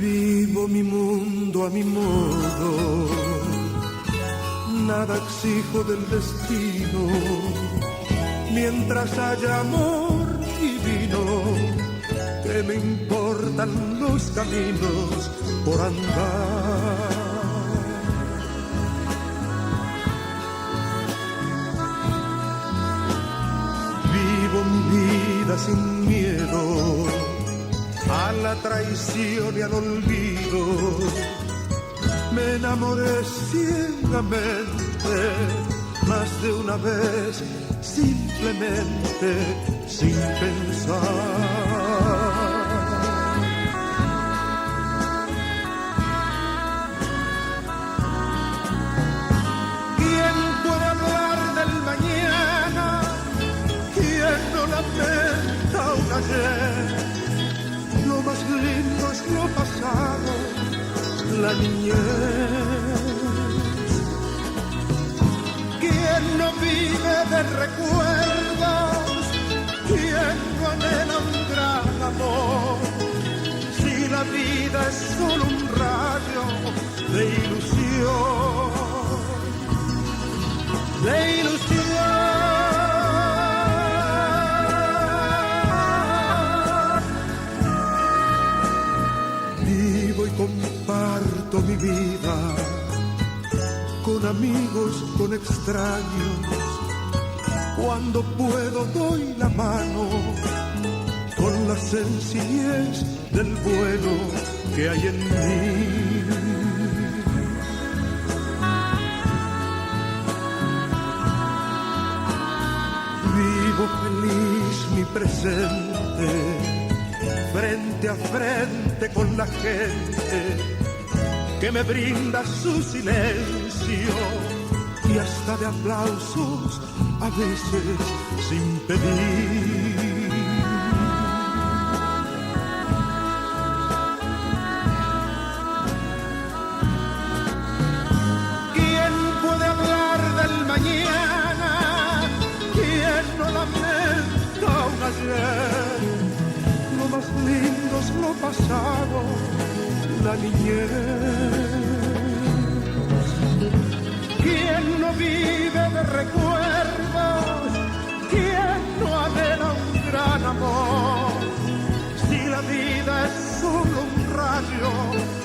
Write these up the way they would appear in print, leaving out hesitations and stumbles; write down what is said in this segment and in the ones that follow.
Vivo mi mundo a mi modo, nada exijo del destino, mientras haya amor divino, que me importan los caminos por andar. Vivo mi vida sin miedo a la traición y al olvido. Me enamoré ciegamente más de una vez, simplemente sin pensar. ¿Quién puede hablar del mañana? ¿Quién no lamenta un ayer? Lo más lindo es lo pasado, la niñez. ¿Quién no vive de recuerdos? ¿Quién no anhela un gran amor? Si la vida es solo un rayo de ilusión, de ilusión. Y comparto mi vida con amigos, con extraños. Cuando puedo doy la mano con la sencillez del bueno que hay en mí. Vivo feliz mi presente, frente a frente con la gente que me brinda su silencio y hasta de aplausos a veces sin pedir. ¿Quién puede hablar del mañana? ¿Quién no lamenta un ayer? Lo más lindo es lo pasado, la niñez. ¿Quién no vive de recuerdos? ¿Quién no anhela un gran amor? Si la vida es solo un rayo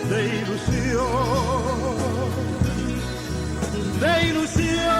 de ilusión, de ilusión.